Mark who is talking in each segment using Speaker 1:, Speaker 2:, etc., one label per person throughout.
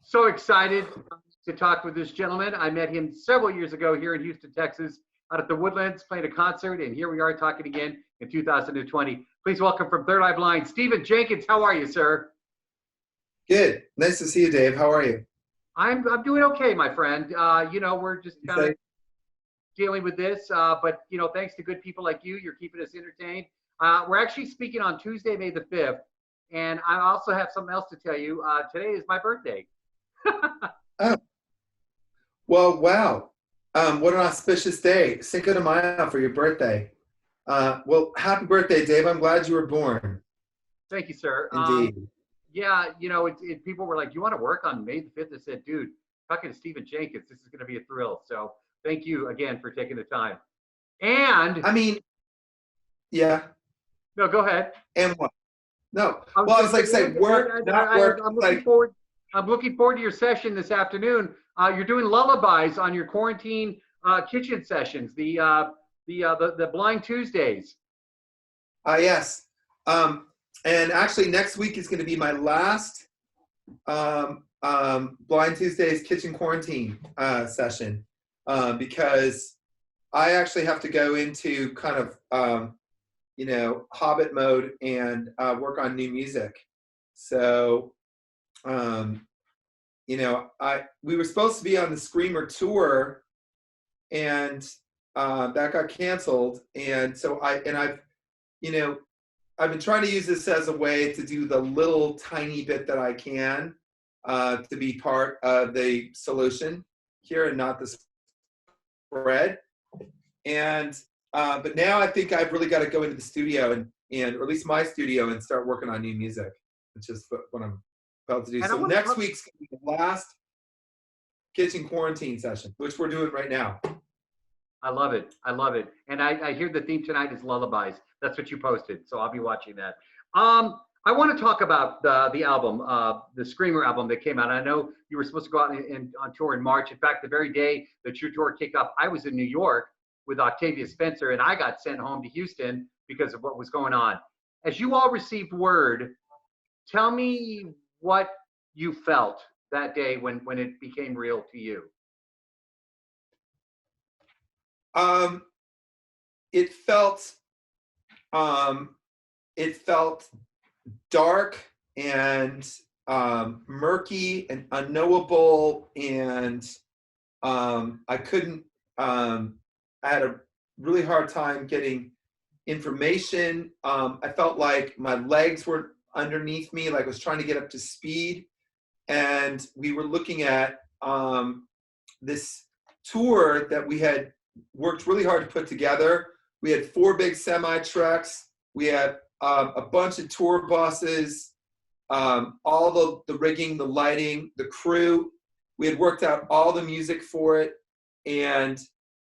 Speaker 1: So excited to talk with this gentleman. I met him several years ago here in Houston, Texas, out at the Woodlands, playing a concert, and here we are talking again in 2020. Please welcome from Third Eye Blind, Stephan Jenkins. How are you, sir?
Speaker 2: Good. Nice to see you, Dave. How are you?
Speaker 1: I'm doing okay, my friend. We're just kind of dealing with this, but thanks to good people like you, you're keeping us entertained. We're actually speaking on Tuesday, May the 5th, and I also have something else to tell you. Today is my birthday.
Speaker 2: Oh, well, wow. What an auspicious day. Cinco de Mayo for your birthday. Well, happy birthday, Dave. I'm glad you were born.
Speaker 1: Thank you, sir.
Speaker 2: Indeed.
Speaker 1: Yeah, people were like, "You want to work on May the 5th?" I said, "Dude, talking to Stephan Jenkins, this is going to be a thrill." So thank you again for taking the time. And
Speaker 2: I mean, yeah.
Speaker 1: no, go ahead.
Speaker 2: And what? No. Well, I was like saying work, not work.
Speaker 1: I'm looking forward to your session this afternoon. You're doing lullabies on your quarantine kitchen sessions, the Blind Tuesdays.
Speaker 2: Yes. And actually, next week is going to be my last Blind Tuesdays kitchen quarantine session because I actually have to go into kind of Hobbit mode and work on new music. So, we were supposed to be on the Screamer tour, and that got canceled. And so I've been trying to use this as a way to do the little tiny bit that I can to be part of the solution here and not the spread. And but now I think I've really got to go into the studio and or at least my studio and start working on new music, which is what I'm about to do. So next week's going to be the last kitchen quarantine session, which we're doing right now.
Speaker 1: I love it. I love it. And I hear the theme tonight is lullabies. That's what you posted. So I'll be watching that. I want to talk about the album, the Screamer album that came out. I know you were supposed to go out on tour in March. In fact, the very day that your tour kicked off, I was in New York with Octavia Spencer, and I got sent home to Houston because of what was going on. As you all received word, tell me what you felt that day when it became real to you.
Speaker 2: It felt dark and murky and unknowable, and I had a really hard time getting information. I felt like my legs were underneath me, like I was trying to get up to speed. And we were looking at this tour that we had worked really hard to put together. We had 4 big semi trucks. We had a bunch of tour buses, all the rigging, the lighting, the crew. We had worked out all the music for it, and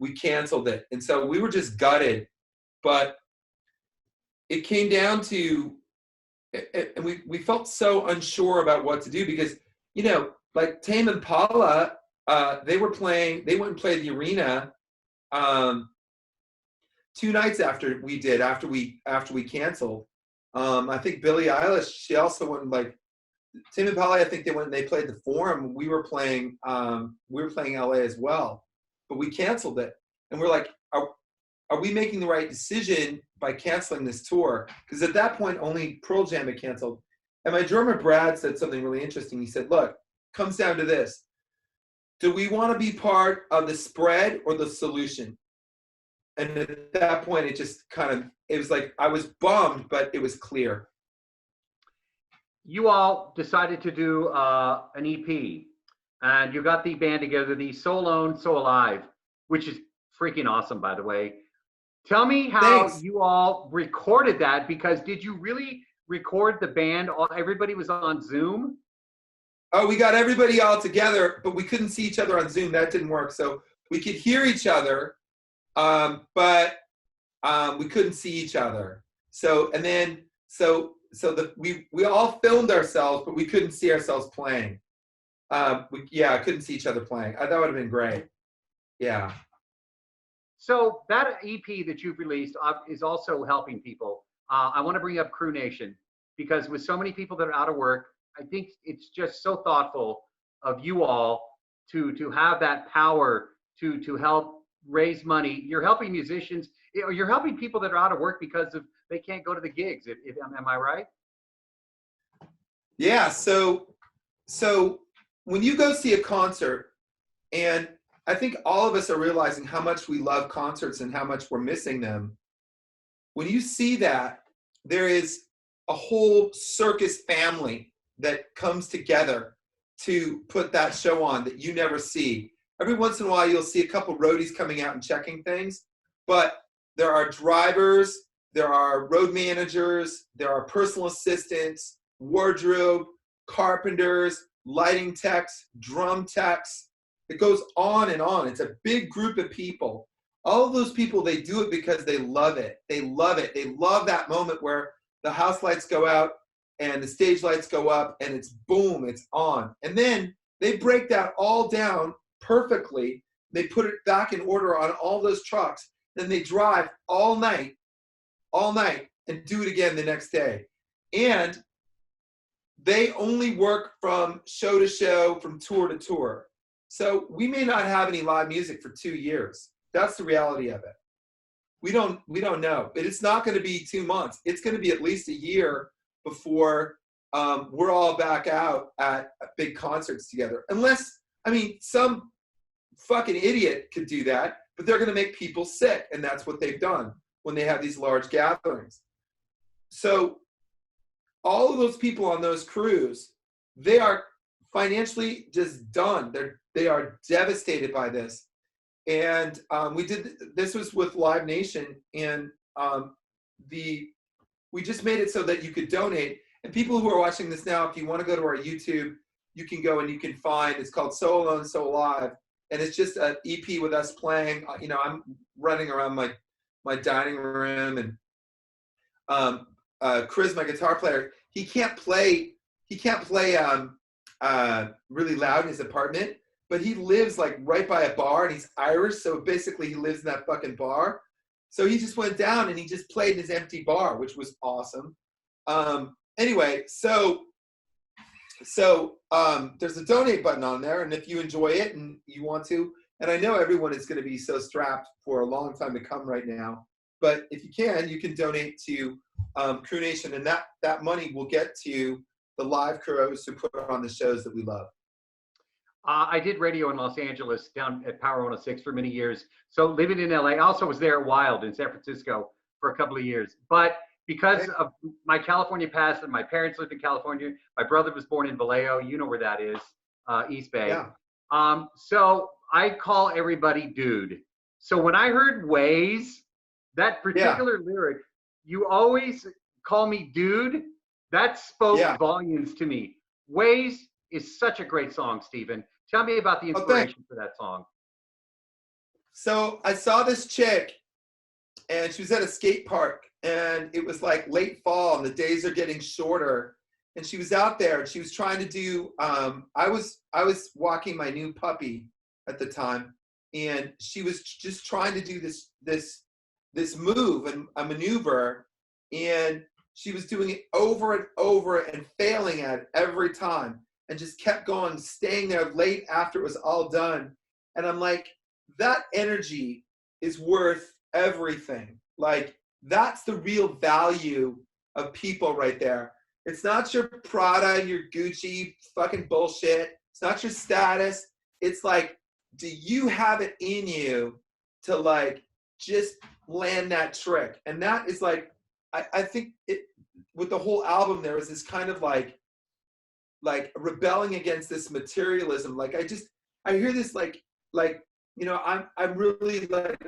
Speaker 2: we canceled it. And so we were just gutted. But it came down to, and we felt so unsure about what to do because, like Tame Impala, they went and played the arena 2 nights after we canceled. I think Billie Eilish, she also went, like Tame Impala, I think they went and they played the Forum. We were playing LA as well, but we canceled it. And we're like, are we making the right decision by canceling this tour? Because at that point, only Pearl Jam had canceled. And my drummer, Brad, said something really interesting. He said, look, comes down to this. Do we want to be part of the spread or the solution? And at that point, it was like, I was bummed, but it was clear.
Speaker 1: You all decided to do an EP, and you got the band together, the So Alone, So Alive, which is freaking awesome, by the way. Tell me how you all recorded that, because did you really record the band? Everybody was on Zoom?
Speaker 2: Oh, we got everybody all together, but we couldn't see each other on Zoom. That didn't work. So we could hear each other, but we couldn't see each other. So we all filmed ourselves, but we couldn't see ourselves playing. I couldn't see each other playing. That would have been great. Yeah.
Speaker 1: So that EP that you've released is also helping people. I want to bring up Crew Nation, because with so many people that are out of work, I think it's just so thoughtful of you all to have that power to help raise money. You're helping musicians, or you're helping people that are out of work because of they can't go to the gigs. Am I right?
Speaker 2: Yeah. So when you go see a concert, and I think all of us are realizing how much we love concerts and how much we're missing them. When you see that, there is a whole circus family that comes together to put that show on that you never see. Every once in a while, you'll see a couple roadies coming out and checking things, but there are drivers, there are road managers, there are personal assistants, wardrobe, carpenters, lighting techs, drum techs. It goes on and on. It's a big group of people. All of those people, they do it because they love it. They love it. They love that moment where the house lights go out and the stage lights go up and it's boom, it's on. And then they break that all down perfectly. They put it back in order on all those trucks. Then they drive all night, and do it again the next day. And they only work from show to show, from tour to tour. So we may not have any live music for 2 years. That's the reality of it. We don't know, but it's not going to be 2 months. It's going to be at least a year before we're all back out at big concerts together. Unless, I mean, some fucking idiot could do that, but they're going to make people sick, and that's what they've done when they have these large gatherings. So all of those people on those crews, they are financially just done. They are devastated by this. And we did, this was with Live Nation, and we just made it so that you could donate. And people who are watching this now, if you want to go to our YouTube, you can go and you can find, it's called So Alone, So Alive. And it's just an EP with us playing. You know, I'm running around my dining room, and Chris, my guitar player, he can't play really loud in his apartment, but he lives like right by a bar, and he's Irish, so basically he lives in that fucking bar. So he just went down and he just played in his empty bar, which was awesome. Anyway, so there's a donate button on there, and if you enjoy it and you want to, and I know everyone is going to be so strapped for a long time to come right now, but if you can donate to Crew Nation, and that money will get to the live crews who put on the shows that we love.
Speaker 1: I did radio in Los Angeles down at Power 106 for many years. So living in LA, I also was there at Wild in San Francisco for a couple of years. But because of my California past, and my parents lived in California, my brother was born in Vallejo. You know where that is, East Bay. Yeah. So I call everybody dude. So when I heard Ways, that particular lyric, you always call me dude, that spoke volumes to me. Ways is such a great song, Stephan. Tell me about the inspiration for that song.
Speaker 2: So I saw this chick, and she was at a skate park, and it was like late fall, and the days are getting shorter. And she was out there, and she was trying to do. I was walking my new puppy at the time, and she was just trying to do this move and a maneuver, and she was doing it over and over and failing at it every time, and just kept going, staying there late after it was all done. And I'm like, that energy is worth everything. Like, that's the real value of people right there. It's not your Prada, your Gucci fucking bullshit. It's not your status. It's like, do you have it in you to like just land that trick? And that is like, I think it, with the whole album, there was this kind of like rebelling against this materialism. Like I hear this like, you know, I'm really like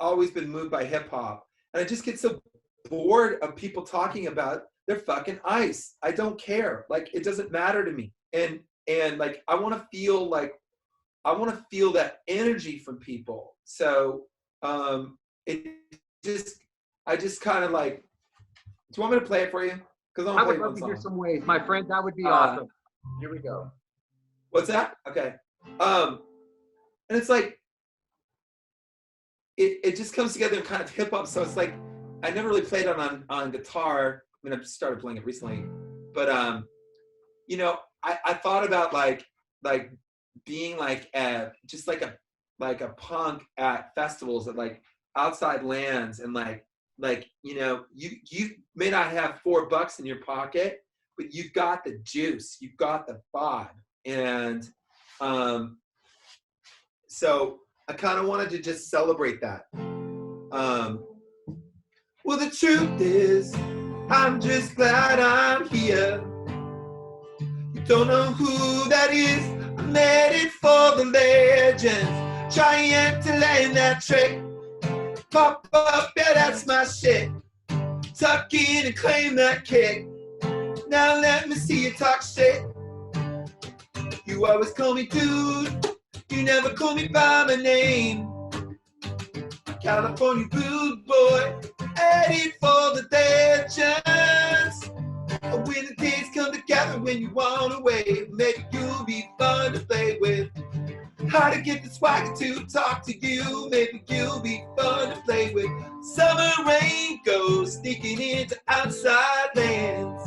Speaker 2: always been moved by hip hop, and I just get so bored of people talking about their fucking ice. I don't care. Like, it doesn't matter to me. And like, I want to feel that energy from people. So I just kind of like, do you want me to play it for you? Because
Speaker 1: I would love to hear some Ways. My friend, that would be awesome. Here we go.
Speaker 2: What's that? Okay. And it's like, it just comes together in kind of hip hop. So it's like, I never really played it on guitar. I mean, I've started playing it recently, but you know, I thought about like like being like just like a punk at festivals at like outside lands, and like you know, you may not have $4 in your pocket, but you've got the juice, you've got the vibe. And so I kind of wanted to just celebrate that. Well, the truth is, I'm just glad I'm here. You don't know who that is, I'm headed for the legends, trying to land that trick. Pop up, yeah, that's my shit. Tuck in and claim that kick. Now let me see you talk shit. You always call me dude, you never call me by my name. California rude boy, headed for the legends. When the days come together, when you want away, maybe you'll be fun to play with. How to get the swagger to talk to you, maybe you'll be fun to play with. Summer rain goes sneaking into outside lands.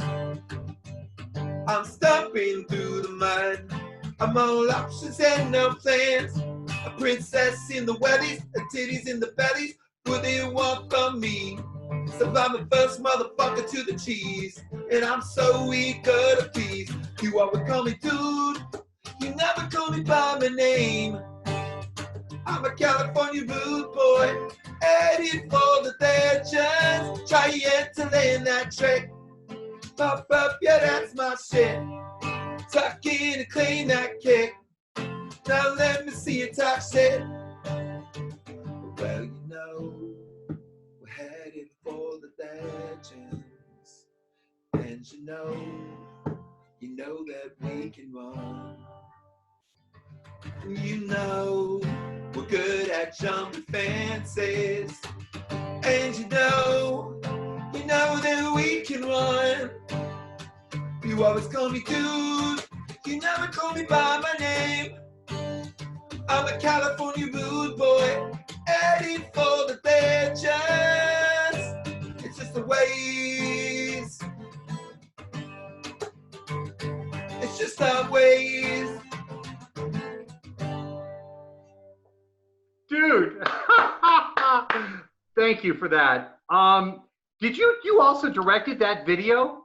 Speaker 2: I'm stumping through the mud, I'm all options and no plans. A princess in the wellies, the titties in the bellies. What they want from me? So I'm the first motherfucker to the cheese, and I'm so eager to please. You always call me dude, you never call me by my name. I'm a California rude boy, headed for the legends, trying to land that trick. Pop up, yeah, that's my shit. Tuck in and claim that kick. Now let me see you talk shit. Well, you know, we're headed for the legends. And you know that we can run. You know, we're good at jumping fences. And you know that we can run. You always call me dude, you never call me by my name. I'm a California rude boy, heading for the legends. It's just the ways. It's just our ways.
Speaker 1: Dude, thank you for that. Did you also directed that video?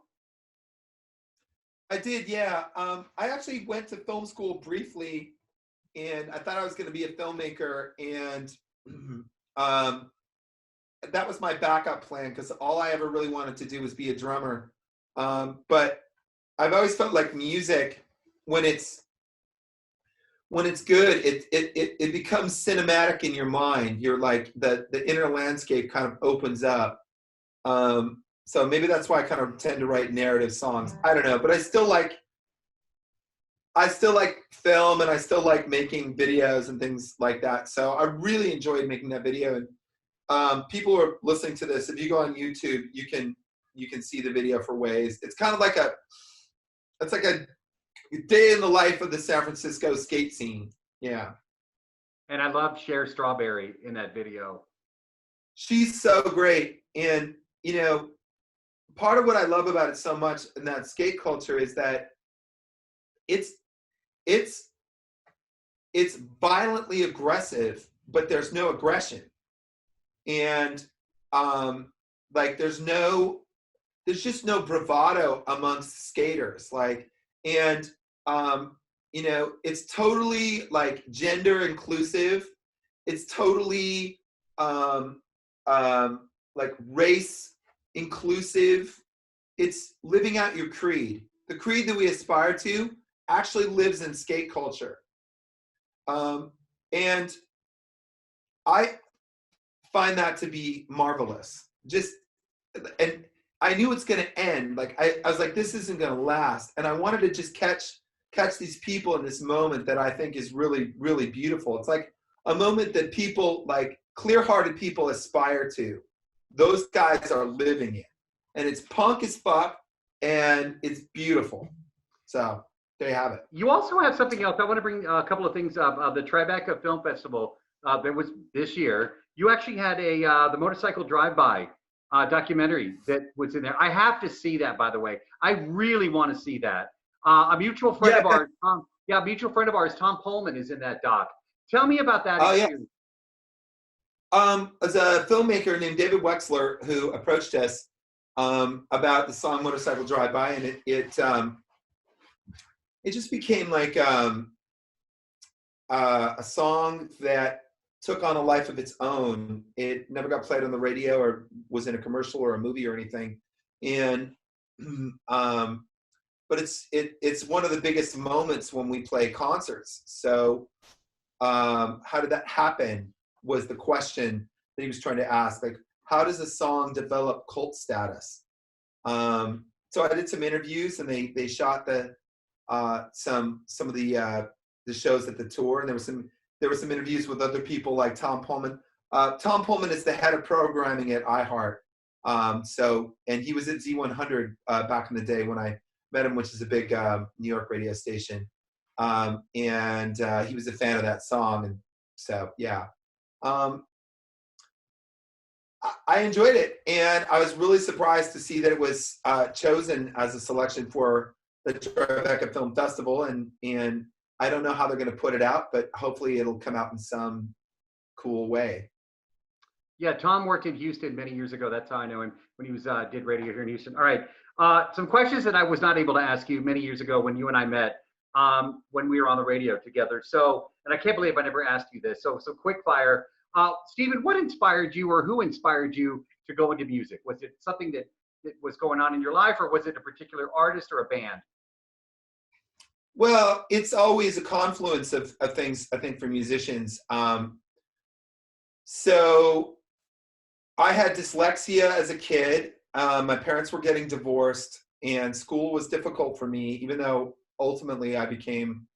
Speaker 2: I did, yeah. I actually went to film school briefly, and I thought I was going to be a filmmaker, and that was my backup plan, because all I ever really wanted to do was be a drummer. But I've always felt like music, when it's good, it becomes cinematic in your mind. You're like the inner landscape kind of opens up. So maybe that's why I kind of tend to write narrative songs. I don't know, but I still like film, and I still like making videos and things like that. So I really enjoyed making that video. And people who are listening to this, if you go on YouTube, you can see the video for Ways. It's kind of like a day in the life of the San Francisco skate scene. Yeah.
Speaker 1: And I love Cher Strawberry in that video.
Speaker 2: She's so great. And, you know, part of what I love about it so much in that skate culture is that it's violently aggressive, but there's no aggression. And like there's just no bravado amongst skaters. Like, and you know, it's totally like gender inclusive. It's totally like race inclusive. It's living out your creed. The creed that we aspire to actually lives in skate culture. And I find that to be marvelous. And I knew it's going to end. Like I was like, this isn't going to last. And I wanted to just catch these people in this moment that I think is really, really beautiful. It's like a moment that people, like clear-hearted people, aspire to. Those guys are living it. And it's punk as fuck, and it's beautiful. So there you have it.
Speaker 1: You also have something else. I want to bring a couple of things up. The Tribeca Film Festival that was this year. You actually had the motorcycle drive-by documentary that was in there. I have to see that, by the way. I really want to see that. A mutual friend of ours, Yeah, a mutual friend of ours, Tom Pullman, is in that doc. Tell me about that
Speaker 2: Oh yeah.
Speaker 1: experience.
Speaker 2: As a filmmaker named David Wexler who approached us about the song "Motorcycle Drive By," and it just became like a song that took on a life of its own. It never got played on the radio or was in a commercial or a movie or anything, and but it's one of the biggest moments when we play concerts. So how did that happen was the question that he was trying to ask. Like, how does a song develop cult status? So I did some interviews, and they shot some of the shows at the tour, and there were some interviews with other people like Tom Pullman. Tom Pullman is the head of programming at iHeart. And he was at Z100 back in the day when I met him, which is a big New York radio station. And he was a fan of that song, and so yeah. I enjoyed it, and I was really surprised to see that it was chosen as a selection for the Tribeca Film Festival, and I don't know how they're going to put it out, but hopefully it'll come out in some cool way.
Speaker 1: Yeah, Tom worked in Houston many years ago. That's how I know him, when he was did radio here in Houston. All right, some questions that I was not able to ask you many years ago when you and I met, when we were on the radio together. So, and I can't believe I never asked you this. So quick fire. Stephen, what inspired you, or who inspired you to go into music? Was it something that was going on in your life, or was it a particular artist or a band?
Speaker 2: Well, it's always a confluence of things, I think, for musicians. So I had dyslexia as a kid. My parents were getting divorced, and school was difficult for me, even though ultimately I became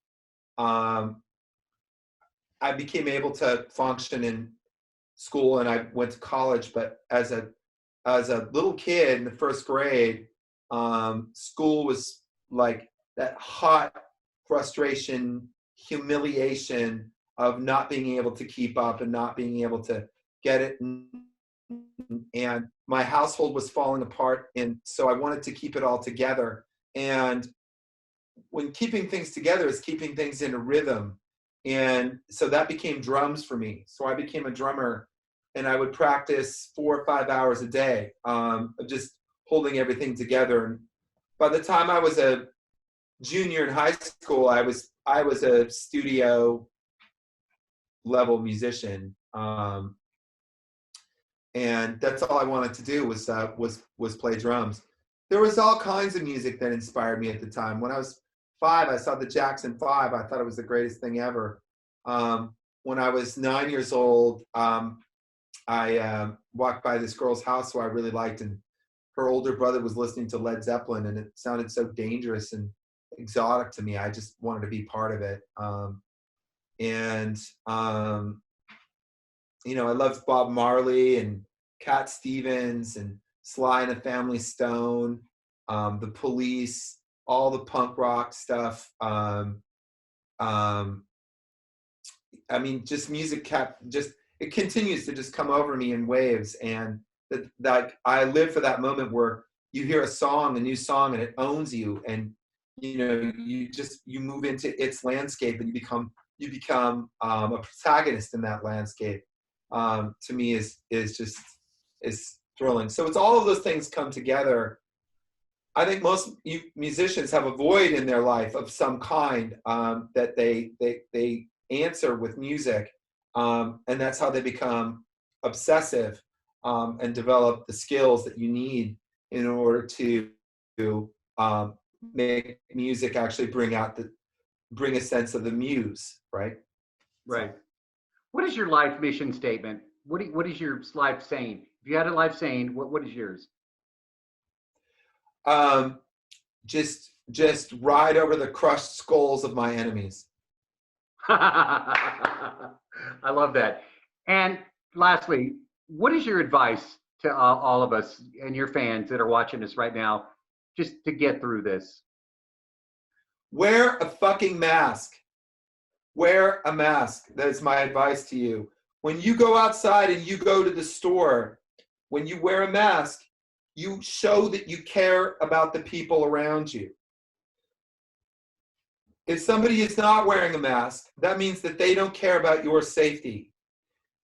Speaker 2: able to function in school, and I went to college. But as a little kid in the first grade, school was like that hot frustration, humiliation of not being able to keep up and not being able to get it. And my household was falling apart, and so I wanted to keep it all together. And when keeping things together is keeping things in a rhythm. And so that became drums for me. So I became a drummer, and I would practice 4 or 5 hours a day of just holding everything together. And by the time I was a junior in high school, I was a studio level musician. And that's all I wanted to do was play drums. There was all kinds of music that inspired me at the time. When I was 5, I saw the Jackson 5. I thought it was the greatest thing ever. When I was 9 years old, I walked by this girl's house who I really liked, and her older brother was listening to Led Zeppelin, and it sounded so dangerous and exotic to me. I just wanted to be part of it. I loved Bob Marley and Cat Stevens and Sly and the Family Stone, the Police, all the punk rock stuff. Just music it continues to just come over me in waves, and that I live for that moment where you hear a new song, and it owns you, and you move into its landscape, and you become a protagonist in that landscape. To me is thrilling. So it's all of those things come together. I think most musicians have a void in their life of some kind that they answer with music, and that's how they become obsessive and develop the skills that you need in order to make music actually bring a sense of the muse, right?
Speaker 1: Right. What is your life mission statement? What is your life saying? If you had a life saying, what is yours?
Speaker 2: Just ride over the crushed skulls of my enemies.
Speaker 1: I love that. And lastly, what is your advice to all of us and your fans that are watching us right now, just to get through this?
Speaker 2: Wear a fucking mask. Wear a mask. That's my advice to you. When you go outside and you go to the store, when you wear a mask, you show that you care about the people around you. If somebody is not wearing a mask, that means that they don't care about your safety.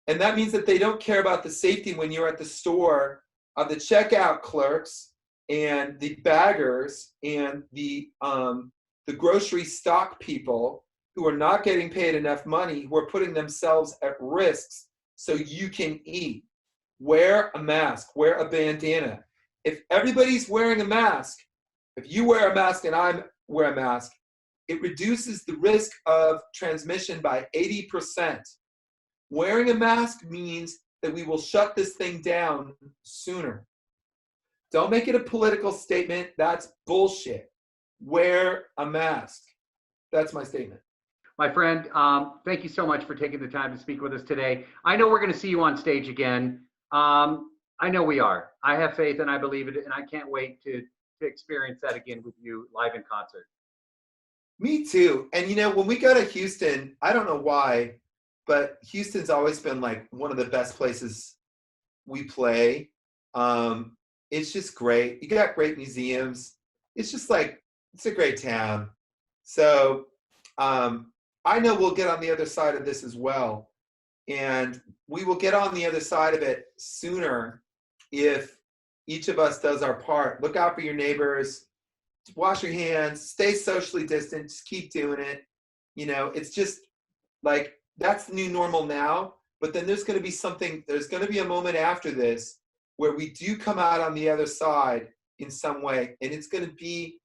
Speaker 2: And that means that they don't care about the safety when you're at the store of the checkout clerks and the baggers and the grocery stock people who are not getting paid enough money, who are putting themselves at risks so you can eat. Wear a mask, wear a bandana. If everybody's wearing a mask, if you wear a mask and I wear a mask, it reduces the risk of transmission by 80%. Wearing a mask means that we will shut this thing down sooner. Don't make it a political statement. That's bullshit. Wear a mask. That's my statement.
Speaker 1: My friend, thank you so much for taking the time to speak with us today. I know we're going to see you on stage again. I know we are. I have faith and I believe it, and I can't wait to experience that again with you live in concert.
Speaker 2: Me too. And you know, when we go to Houston, I don't know why, but Houston's always been like one of the best places we play. It's just great. You got great museums. It's just like, it's a great town. So I know we'll get on the other side of this as well. And we will get on the other side of it sooner if each of us does our part. Look out for your neighbors. Wash your hands. Stay socially distant. Just keep doing it. You know, it's just like, that's the new normal now. But then there's going to be a moment after this where we do come out on the other side in some way. And it's going to be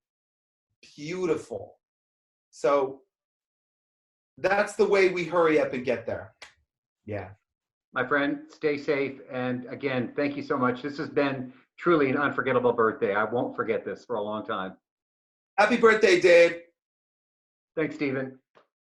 Speaker 2: beautiful. So that's the way we hurry up and get there. Yeah.
Speaker 1: My friend, stay safe. And again, thank you so much. This has been truly an unforgettable birthday. I won't forget this for a long time.
Speaker 2: Happy birthday, Dave.
Speaker 1: Thanks, Stephen.